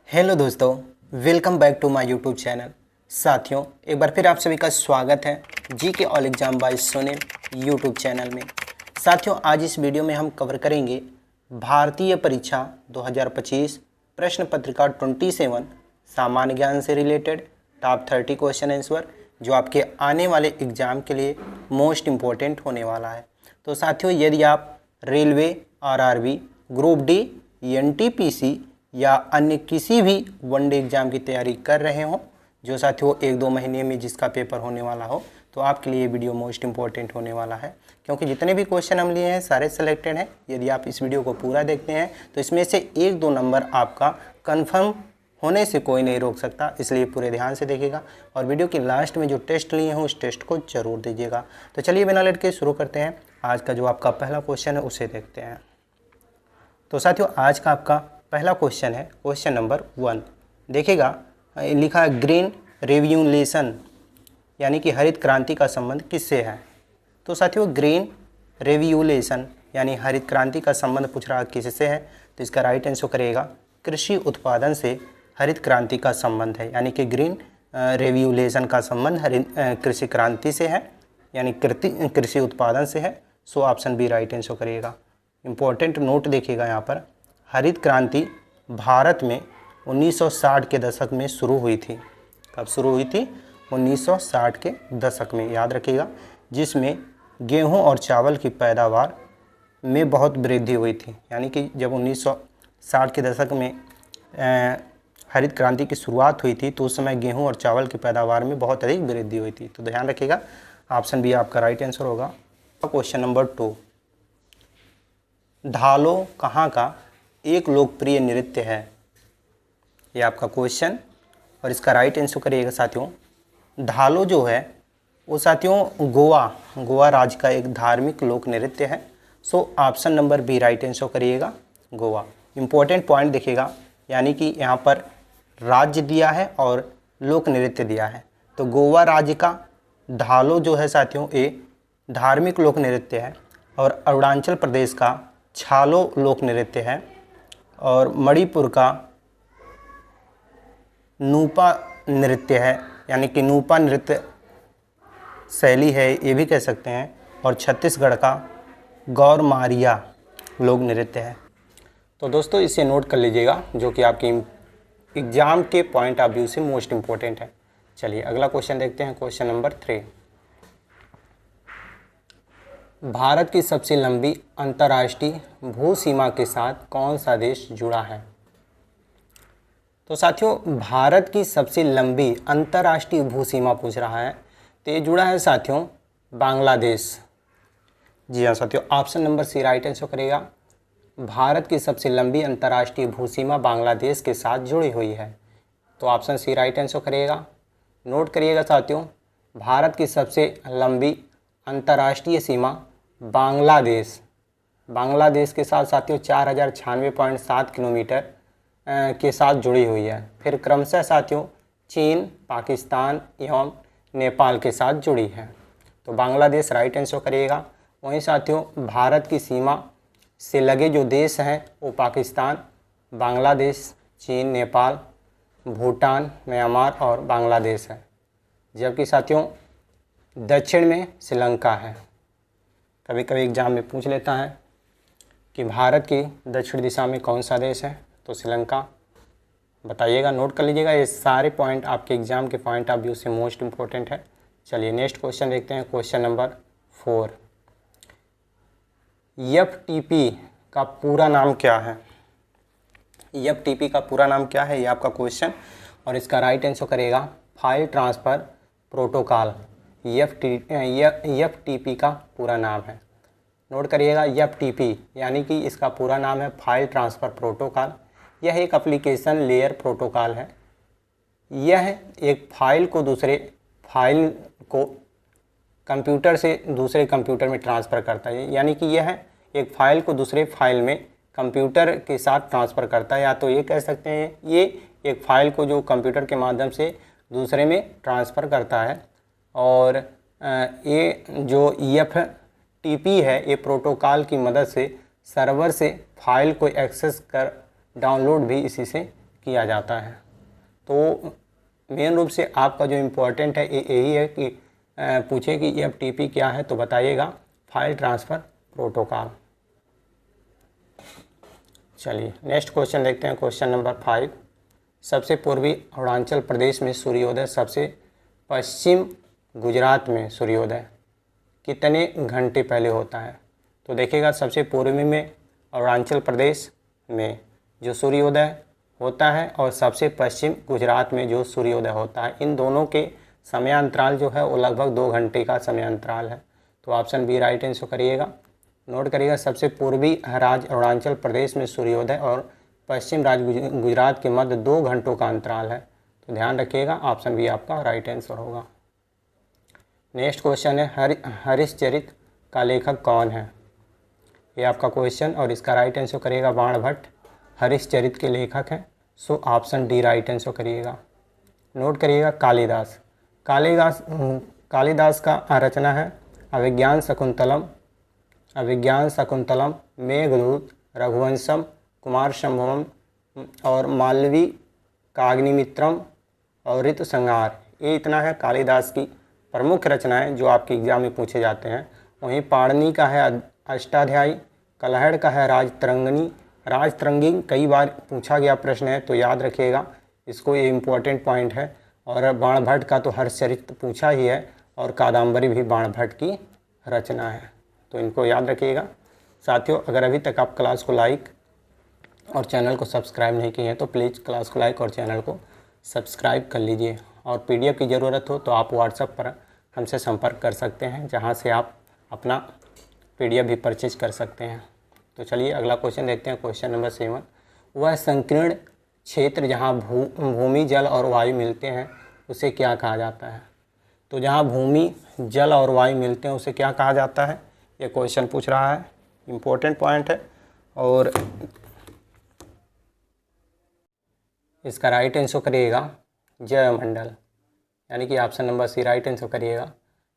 Hello दोस्तों, welcome back to my YouTube channel. साथियों, एक बार फिर आप सभी का स्वागत है G K all exam by Sunil YouTube channel में। साथियों, आज इस वीडियो में हम कवर करेंगे भारतीय परीक्षा 2025 प्रश्न पत्रिका 27 सामान्य ज्ञान से रिलेटेड टॉप 30 क्वेश्चन आंसर, जो आपके आने वाले एग्ज़ाम के लिए मोस्ट इम्पोर्टेंट होने वाला है। तो साथियों, यदि आप railway, RRB, group D, NTPC या अन्य किसी भी वनडे एग्ज़ाम की तैयारी कर रहे हो, जो साथियों 1-2 महीने में जिसका पेपर होने वाला हो, तो आपके लिए ये वीडियो मोस्ट इम्पॉर्टेंट होने वाला है, क्योंकि जितने भी क्वेश्चन हम लिए हैं सारे सिलेक्टेड हैं। यदि आप इस वीडियो को पूरा देखते हैं तो इसमें से 1-2 नंबर आपका कन्फर्म होने से कोई नहीं रोक सकता, इसलिए पूरे ध्यान से देखिएगा और वीडियो की लास्ट में जो टेस्ट लिए हैं उस टेस्ट को जरूर दीजिएगा। तो चलिए बिना लेट के शुरू करते हैं। आज का जो आपका पहला क्वेश्चन है उसे देखते हैं। तो साथियों, आज का आपका पहला क्वेश्चन है क्वेश्चन नंबर 1। देखिएगा, लिखा है ग्रीन रेवोल्यूशन यानी कि हरित क्रांति का संबंध किससे है। तो साथियों, ग्रीन रेवोल्यूशन यानी हरित क्रांति का संबंध पूछ रहा किससे है, तो इसका राइट आंसर करेगा कृषि उत्पादन से हरित क्रांति का संबंध है, यानी कि ग्रीन रेवोल्यूशन का संबंध कृषि क्रांति से है, यानी कृषि उत्पादन से है। So option B right answer करिएगा। इंपॉर्टेंट नोट देखिएगा यहाँ पर, हरित क्रांति भारत में 1960 के दशक में शुरू हुई थी। कब शुरू हुई थी? 1960 के दशक में, याद रखिएगा, जिसमें गेहूं और चावल की पैदावार में बहुत वृद्धि हुई थी। यानी कि जब 1960 के दशक में हरित क्रांति की शुरुआत हुई थी तो उस समय गेहूं और चावल की पैदावार में बहुत अधिक वृद्धि हुई थी। तो ध्यान रखिएगा, ऑप्शन बी आपका राइट आंसर होगा। क्वेश्चन नंबर 2, धालो कहाँ का एक लोकप्रिय नृत्य है? ये आपका क्वेश्चन और इसका राइट आंसर करिएगा साथियों। धालो जो है वो साथियों गोवा राज्य का एक धार्मिक लोक नृत्य है। So option number B right answer करिएगा, गोवा। इंपॉर्टेंट पॉइंट देखिएगा, यानी कि यहाँ पर राज्य दिया है और लोक नृत्य दिया है। तो गोवा राज्य का धालो जो है साथियों ये धार्मिक लोक नृत्य है, और अरुणाचल प्रदेश का छालो लोक नृत्य है, और मणिपुर का नूपा नृत्य है, यानी कि नूपा नृत्य शैली है ये भी कह सकते हैं, और छत्तीसगढ़ का गौरमारिया लोक नृत्य है। तो दोस्तों इसे नोट कर लीजिएगा, जो कि आपकी एग्ज़ाम के पॉइंट ऑफ व्यू से मोस्ट इम्पोर्टेंट है। चलिए अगला क्वेश्चन देखते हैं, क्वेश्चन नंबर 3। भारत की सबसे लंबी अंतर्राष्ट्रीय भू सीमा के साथ कौन सा देश जुड़ा है? तो साथियों, भारत की सबसे लंबी अंतर्राष्ट्रीय भू सीमा पूछ रहा है, तो ये जुड़ा है साथियों बांग्लादेश। जी हाँ साथियों, option number C right answer करेगा। भारत की सबसे लंबी अंतर्राष्ट्रीय भू सीमा बांग्लादेश के साथ जुड़ी हुई है, तो ऑप्शन सी राइट आंसर करिएगा। नोट करिएगा साथियों, भारत की सबसे लंबी अंतर्राष्ट्रीय सीमा बांग्लादेश के साथ साथियों 4096.7 किलोमीटर के साथ जुड़ी हुई है। फिर क्रमशः साथियों चीन, पाकिस्तान एवं नेपाल के साथ जुड़ी है, तो बांग्लादेश राइट आंसर करिएगा। वहीं साथियों भारत की सीमा से लगे जो देश हैं वो पाकिस्तान, बांग्लादेश, चीन, नेपाल, भूटान, म्यांमार और बांग्लादेश है, जबकि साथियों दक्षिण में श्रीलंका है। कभी कभी एग्जाम में पूछ लेता है कि भारत की दक्षिण दिशा में कौन सा देश है, तो श्रीलंका बताइएगा, नोट कर लीजिएगा। ये सारे पॉइंट आपके एग्जाम के पॉइंट ऑफ व्यू से मोस्ट इम्पोर्टेंट है। चलिए नेक्स्ट क्वेश्चन देखते हैं, क्वेश्चन नंबर 4। एफटीपी का पूरा नाम क्या है? एफटीपी का पूरा नाम क्या है, ये आपका क्वेश्चन और इसका राइट आंसर करेगा फाइल ट्रांसफ़र प्रोटोकॉल। एफटीपी का पूरा नाम है, नोट करिएगा, एफटीपी यानी कि इसका पूरा नाम है फाइल ट्रांसफ़र प्रोटोकॉल। यह एक एप्लीकेशन लेयर प्रोटोकॉल है। यह एक फाइल को कंप्यूटर से दूसरे कंप्यूटर में ट्रांसफ़र करता है, यानी कि यह एक फ़ाइल को दूसरे फाइल में कंप्यूटर के साथ ट्रांसफ़र करता है, या तो ये कह सकते हैं ये एक फ़ाइल को जो कंप्यूटर के माध्यम से दूसरे में ट्रांसफ़र करता है। और ये जो एफटीपी है ये प्रोटोकॉल की मदद से सर्वर से फाइल को एक्सेस कर डाउनलोड भी इसी से किया जाता है। तो मेन रूप से आपका जो इम्पोर्टेंट है यही है कि पूछे कि EFTP क्या है, तो बताइएगा फाइल ट्रांसफ़र प्रोटोकॉल। चलिए नेक्स्ट क्वेश्चन देखते हैं, क्वेश्चन नंबर 5। सबसे पूर्वी अरुणाचल प्रदेश में सूर्योदय, सबसे पश्चिम गुजरात में सूर्योदय कितने घंटे पहले होता है? तो देखिएगा सबसे पूर्वी में अरुणाचल प्रदेश में जो सूर्योदय होता है और सबसे पश्चिम गुजरात में जो सूर्योदय होता है, इन दोनों के समयांतराल जो है वो लगभग 2 घंटे का समयांतराल है। तो ऑप्शन बी राइट आंसर करिएगा। नोट करिएगा सबसे पूर्वी राज्य अरुणाचल प्रदेश में सूर्योदय और पश्चिम राज्य गुजरात के मध्य 2 घंटों का अंतराल है। तो ध्यान रखिएगा ऑप्शन बी आपका राइट आंसर होगा। नेक्स्ट क्वेश्चन है हरिश्चरित का लेखक कौन है? ये आपका क्वेश्चन और इसका राइट आंसर करिएगा बाणभट्ट हरिश्चरित के लेखक हैं। सो ऑप्शन डी राइट आंसर करिएगा। नोट करिएगा कालिदास। कालिदास का रचना है अभिज्ञान शकुंतलम, मेघदूत, रघुवंशम, कुमार संभवम और मालवी काग्निमित्रम और ऋतुसंहार। ये इतना है कालिदास की प्रमुख रचनाएं जो आपके एग्जाम में पूछे जाते हैं। वहीं पाणिनि का है अष्टाध्यायी, कलहड़ का है राजतरंगिणी कई बार पूछा गया प्रश्न है, तो याद रखिएगा इसको, ये इम्पोर्टेंट पॉइंट है। और बाणभट्ट का तो हर्षचरित पूछा ही है और कादम्बरी भी बाणभट्ट की रचना है, तो इनको याद रखिएगा। साथियों अगर अभी तक आप क्लास को लाइक और चैनल को सब्सक्राइब नहीं किए हैं तो प्लीज़ क्लास को लाइक और चैनल को सब्सक्राइब कर लीजिए। और PDF की ज़रूरत हो तो आप व्हाट्सएप पर हमसे संपर्क कर सकते हैं, जहां से आप अपना PDF भी परचेज कर सकते हैं। तो चलिए अगला क्वेश्चन देखते हैं, क्वेश्चन नंबर 7। वह संकीर्ण क्षेत्र जहां भूमि जल और वायु मिलते हैं उसे क्या कहा जाता है? तो जहां भूमि जल और वायु मिलते हैं उसे क्या कहा जाता है, ये क्वेश्चन पूछ रहा है। इम्पोर्टेंट पॉइंट है और इसका राइट आंसर करिएगा जयमंडल, यानी कि option number C right answer करिएगा।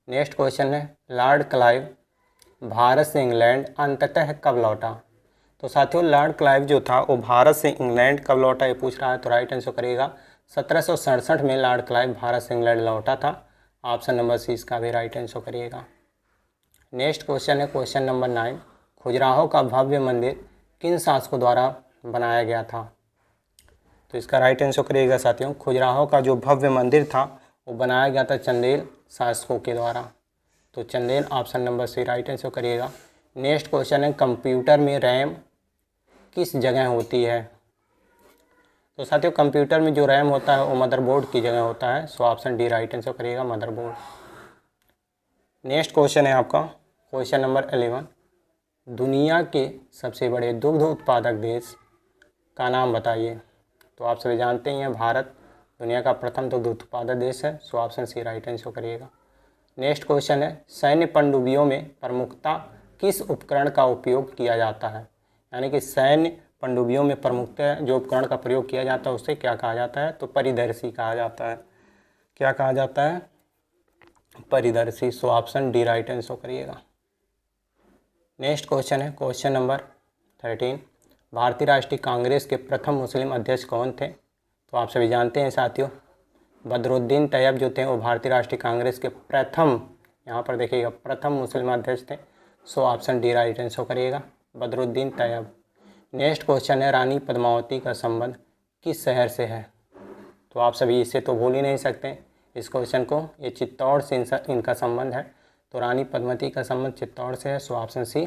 नेक्स्ट क्वेश्चन है लॉर्ड क्लाइव भारत से इंग्लैंड अंततः कब लौटा? तो साथियों लॉर्ड क्लाइव जो था वो भारत से इंग्लैंड कब लौटा ये पूछ रहा है, तो राइट आंसर करिएगा 1767 में लॉर्ड क्लाइव भारत से इंग्लैंड लौटा था। ऑप्शन नंबर सी इसका भी राइट आंसर करिएगा। नेक्स्ट क्वेश्चन है क्वेश्चन नंबर 9। खजुराहो का भव्य मंदिर किन शासकों द्वारा बनाया गया था? तो इसका राइट आंसर करिएगा साथियों, खजुराहो का जो भव्य मंदिर था वो बनाया गया था चंदेल शासकों के द्वारा। तो Chandel option number C right answer करिएगा। नेक्स्ट क्वेश्चन है कंप्यूटर में रैम किस जगह होती है? तो साथियों कंप्यूटर में जो रैम होता है वो मदरबोर्ड की जगह होता है। So option D right answer करिएगा मदरबोर्ड। नेक्स्ट क्वेश्चन है आपका क्वेश्चन नंबर 11। दुनिया के सबसे बड़े दुग्ध उत्पादक देश का नाम बताइए। तो आप सभी जानते ही हैं भारत दुनिया का प्रथम दुग्ध उत्पादक देश है। So option C right answer करिएगा। नेक्स्ट क्वेश्चन है सैन्य पनडुब्बियों में प्रमुखता किस उपकरण का उपयोग किया जाता है? यानी कि सैन्य पनडुब्बियों में प्रमुखता जो उपकरण का प्रयोग किया जाता है उसे क्या कहा जाता है? तो परिदर्शी कहा जाता है। क्या कहा जाता है? परिदर्शी। So option D right answer करिएगा। नेक्स्ट क्वेश्चन है क्वेश्चन नंबर 13। भारतीय राष्ट्रीय कांग्रेस के प्रथम मुस्लिम अध्यक्ष कौन थे? तो आप सभी जानते हैं साथियों बदरुद्दीन तैयब जो थे वो भारतीय राष्ट्रीय कांग्रेस के प्रथम, यहाँ पर देखिएगा प्रथम मुस्लिम अध्यक्ष थे। So option D right answer करिएगा बदरुद्दीन तैयब। नेक्स्ट क्वेश्चन है रानी पद्मावती का संबंध किस शहर से है? तो आप सभी इससे तो भूल ही नहीं सकते इस क्वेश्चन को, ये चित्तौड़ से इनका संबंध है। तो रानी पद्मावती का संबंध चित्तौड़ से है। So option C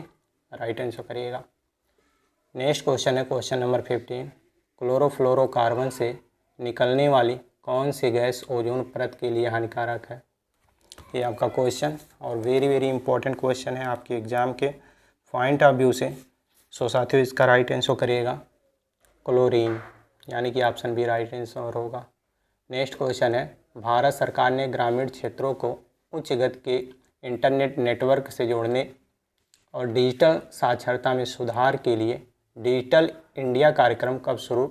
right answer करिएगा। नेक्स्ट क्वेश्चन है क्वेश्चन नंबर 15। क्लोरोफ्लोरोकार्बन से निकलने वाली कौन सी गैस ओजोन परत के लिए हानिकारक है? ये आपका क्वेश्चन और वेरी इंपॉर्टेंट क्वेश्चन है आपके एग्जाम के पॉइंट ऑफ व्यू से। सो साथियों इसका राइट आंसर करिएगा क्लोरीन, यानी कि ऑप्शन बी राइट आंसर होगा। नेक्स्ट क्वेश्चन है भारत सरकार ने ग्रामीण क्षेत्रों को उच्च गति के इंटरनेट नेटवर्क से जोड़ने और डिजिटल साक्षरता में सुधार के लिए डिजिटल इंडिया कार्यक्रम कब शुरू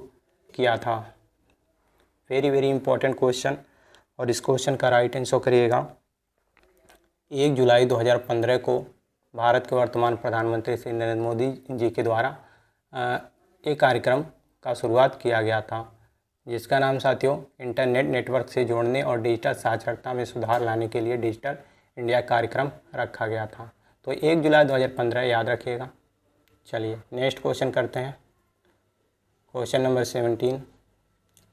किया था? वेरी इंपॉर्टेंट क्वेश्चन और इस क्वेश्चन का राइट आंसर करिएगा 1 जुलाई 2015 को भारत के वर्तमान प्रधानमंत्री श्री नरेंद्र मोदी जी के द्वारा एक कार्यक्रम का शुरुआत किया गया था जिसका नाम साथियों इंटरनेट नेटवर्क से जोड़ने और डिजिटल साक्षरता में सुधार लाने के लिए डिजिटल इंडिया कार्यक्रम रखा गया था। तो 1 जुलाई 2015 याद रखिएगा। चलिए नेक्स्ट क्वेश्चन करते हैं। क्वेश्चन नंबर 17,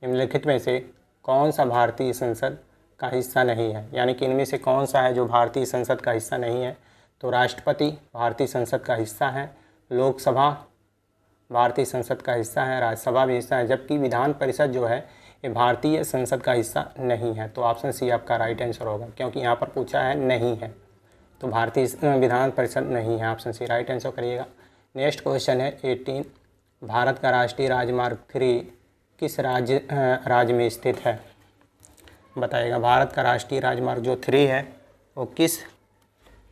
निम्नलिखित में से कौन सा भारतीय संसद का हिस्सा नहीं है, यानी कि इनमें से कौन सा है जो भारतीय संसद का हिस्सा नहीं है। तो राष्ट्रपति भारतीय संसद का हिस्सा है, लोकसभा भारतीय संसद का हिस्सा है, राज्यसभा भी हिस्सा है, जबकि विधान परिषद जो है ये भारतीय संसद का हिस्सा नहीं है। तो ऑप्शन सी आपका राइट आंसर होगा, क्योंकि यहाँ पर पूछा है नहीं है, तो भारतीय विधान परिषद नहीं है। ऑप्शन सी राइट आंसर करिएगा। नेक्स्ट क्वेश्चन है 18, भारत का राष्ट्रीय राजमार्ग 3 किस राज्य में स्थित है, बताइएगा। भारत का राष्ट्रीय राजमार्ग जो 3 है वो किस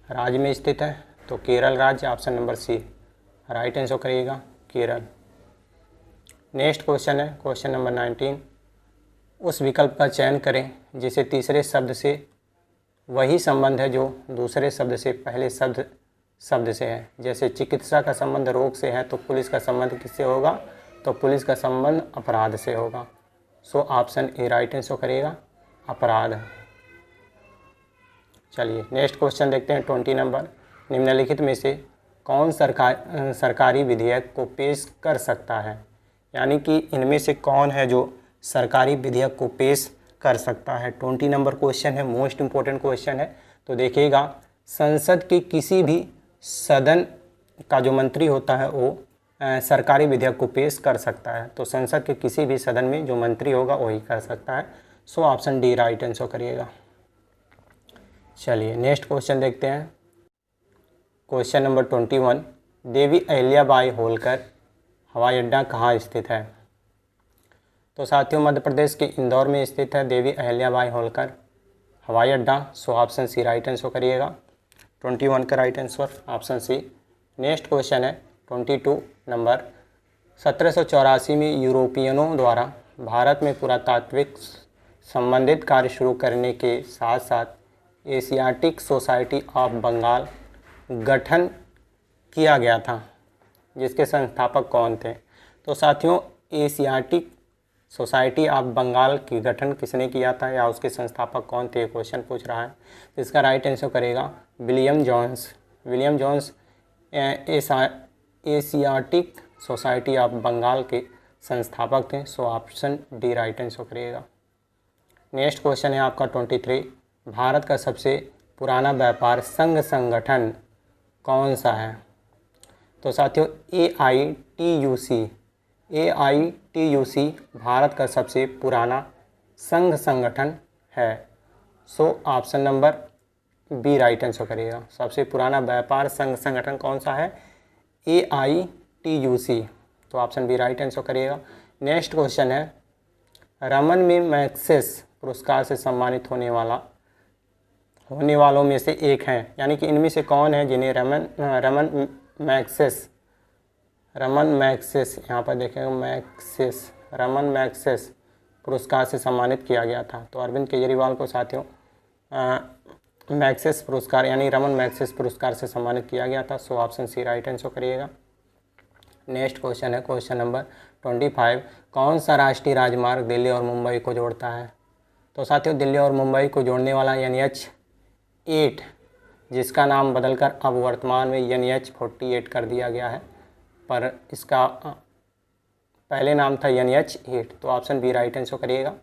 राज्य में स्थित है। तो केरल राज्य, option number C right answer करिएगा, केरल। नेक्स्ट क्वेश्चन है क्वेश्चन नंबर 19, उस विकल्प का चयन करें जिसे तीसरे शब्द से वही संबंध है जो दूसरे शब्द से पहले शब्द से है। जैसे चिकित्सा का संबंध रोग से है, तो पुलिस का संबंध किससे होगा, तो पुलिस का संबंध अपराध से होगा। सो ऑप्शन ए राइट आंसर करिएगा, अपराध। चलिए नेक्स्ट क्वेश्चन देखते हैं 20 नंबर, निम्नलिखित में से कौन सरकारी विधेयक को पेश कर सकता है, यानी कि इनमें से कौन है जो सरकारी विधेयक को पेश कर सकता है। 20 नंबर क्वेश्चन है, मोस्ट इम्पोर्टेंट क्वेश्चन है। तो देखिएगा, संसद के किसी भी सदन का जो मंत्री होता है वो सरकारी विधेयक को पेश कर सकता है। तो संसद के किसी भी सदन में जो मंत्री होगा वही कर सकता है। So option D right answer करिएगा। चलिए नेक्स्ट क्वेश्चन देखते हैं। क्वेश्चन नंबर 21, देवी अहिल्याबाई होलकर हवाई अड्डा कहाँ स्थित है। तो साथियों मध्य प्रदेश के इंदौर में स्थित है देवी अहिल्याबाई होलकर हवाई अड्डा। So option C right answer करिएगा, 21 का right answer option C. Next question है 22 नंबर, 1784 में यूरोपियनों द्वारा भारत में पुरातात्विक संबंधित कार्य शुरू करने के साथ साथ एशियाटिक सोसाइटी ऑफ बंगाल गठन किया गया था, जिसके संस्थापक कौन थे। तो साथियों एशियाटिक सोसाइटी ऑफ बंगाल की गठन किसने किया था या उसके संस्थापक कौन थे, क्वेश्चन पूछ रहा है। तो इसका राइट आंसर करेगा William Jones. William Jones Asiatic Society of Bengal के संस्थापक थे। So option D right answer करिएगा। नेक्स्ट क्वेश्चन है आपका 23, भारत का सबसे पुराना व्यापार संघ संगठन कौन सा है। तो साथियों AITUC भारत का सबसे पुराना संघ संगठन है। So option number B right answer करिएगा। सबसे पुराना व्यापार संघ संगठन कौन सा है, AITUC। तो ऑप्शन बी राइट आंसर करिएगा। नेक्स्ट क्वेश्चन है, रमन में मैग्सेस पुरस्कार से सम्मानित होने वालों में से एक हैं, यानी कि इनमें से कौन है जिन्हें रमन मैग्सेस यहाँ पर देखेंगे रमन मैग्सेस पुरस्कार से सम्मानित किया गया था। तो अरविंद केजरीवाल को साथियों मैग्सेस पुरस्कार यानी रमन मैग्सेस पुरस्कार से सम्मानित किया गया था। So option C right answer करिएगा। नेक्स्ट क्वेश्चन है क्वेश्चन नंबर 25, कौन सा राष्ट्रीय राजमार्ग दिल्ली और मुंबई को जोड़ता है। तो साथियों दिल्ली और मुंबई को जोड़ने वाला NH8, जिसका नाम बदलकर अब वर्तमान में NH48 कर दिया गया है, पर इसका पहले नाम था NH8। तो ऑप्शन बी राइट आंसर करिएगा।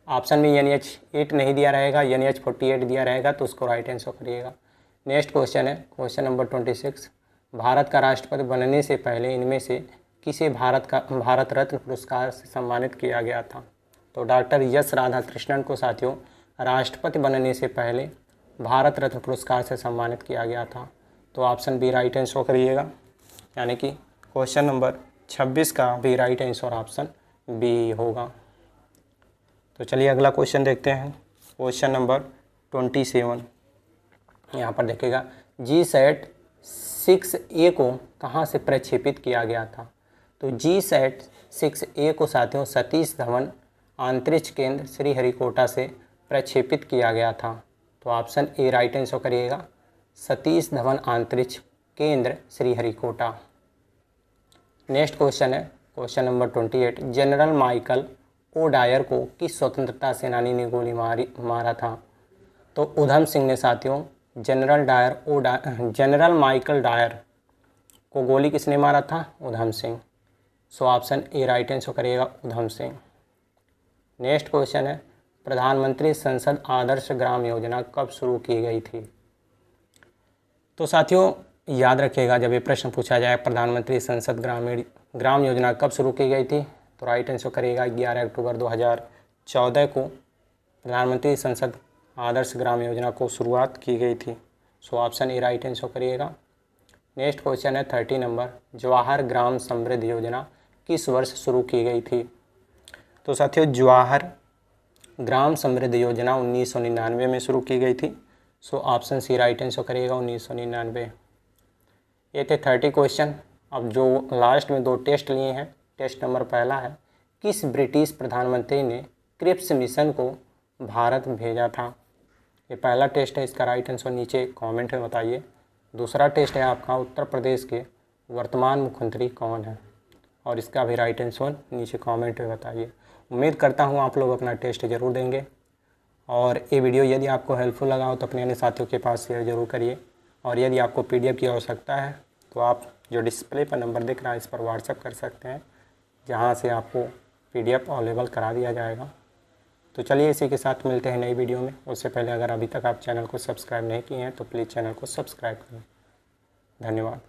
ऑप्शन में NH8 नहीं दिया रहेगा, NH48 दिया रहेगा, तो उसको राइट आंसर करिएगा। नेक्स्ट क्वेश्चन है क्वेश्चन नंबर 26, भारत का राष्ट्रपति बनने से पहले इनमें से किसे भारत रत्न पुरस्कार से सम्मानित किया गया था। तो डॉक्टर एस राधाकृष्णन को साथियों राष्ट्रपति बनने से पहले भारत रत्न पुरस्कार से सम्मानित किया गया था। तो ऑप्शन बी राइट आंसर करिएगा, यानी कि क्वेश्चन नंबर 26 का भी राइट आंसर ऑप्शन बी होगा। तो चलिए अगला क्वेश्चन देखते हैं। क्वेश्चन नंबर 27, यहाँ पर देखिएगा, GSAT 6A को कहाँ से प्रक्षेपित किया गया था। तो GSAT 6A को साथियों सतीश धवन अंतरिक्ष केंद्र श्रीहरिकोटा से प्रक्षेपित किया गया था। तो ऑप्शन ए राइट आंसर करिएगा, सतीश धवन अंतरिक्ष केंद्र श्रीहरिकोटा। नेक्स्ट क्वेश्चन है question number 28, General Michael O'Dwyer को किस स्वतंत्रता सेनानी ने गोली मारा था? तो उधम सिंह ने साथियों जनरल माइकल डायर को गोली किसने मारा था? उधम सिंह। So option A right answer करिएगा उधम सिंह। नेक्स्ट क्वेश्चन है, प्रधानमंत्री संसद आदर्श ग्राम योजना कब शुरू की गई थी? तो साथियों याद रखिएगा, जब ये प्रश्न पूछा जाए प्रधानमंत्री संसद ग्राम योजना कब शुरू की गई थी, तो राइट आंसर करिएगा 11 अक्टूबर 2014 को प्रधानमंत्री संसद आदर्श ग्राम योजना को शुरुआत की गई थी। So option A right answer करिएगा। नेक्स्ट क्वेश्चन है 30 नंबर, जवाहर ग्राम समृद्धि योजना किस वर्ष शुरू की गई थी? तो साथियों जवाहर ग्राम समृद्धि योजना 1999 में शुरू की गई थी। So option C right answer करिएगा 1999। ये थे 30 क्वेश्चन। अब जो लास्ट में 2 टेस्ट लिए हैं, टेस्ट नंबर पहला है, किस ब्रिटिश प्रधानमंत्री ने क्रिप्स मिशन को भारत भेजा था? ये पहला टेस्ट है, इसका राइट आंसर नीचे कमेंट में बताइए। दूसरा टेस्ट है आपका, उत्तर प्रदेश के वर्तमान मुख्यमंत्री कौन है? और इसका भी राइट आंसर नीचे कमेंट में बताइए। उम्मीद करता हूँ आप लोग अपना टेस्ट ज़रूर देंगे। और ये वीडियो यदि आपको हेल्पफुल लगा हो तो अपने अन्य साथियों के पास शेयर ज़रूर करिए। और यदि आपको PDF की आवश्यकता है तो आप जो डिस्प्ले पर नंबर दिख रहा है इस पर व्हाट्सएप कर सकते हैं, जहां से आपको PDF अवेलेबल करा दिया जाएगा। तो चलिए इसी के साथ मिलते हैं नई वीडियो में। उससे पहले अगर अभी तक आप चैनल को सब्सक्राइब नहीं किए हैं तो प्लीज़ चैनल को सब्सक्राइब करें। धन्यवाद।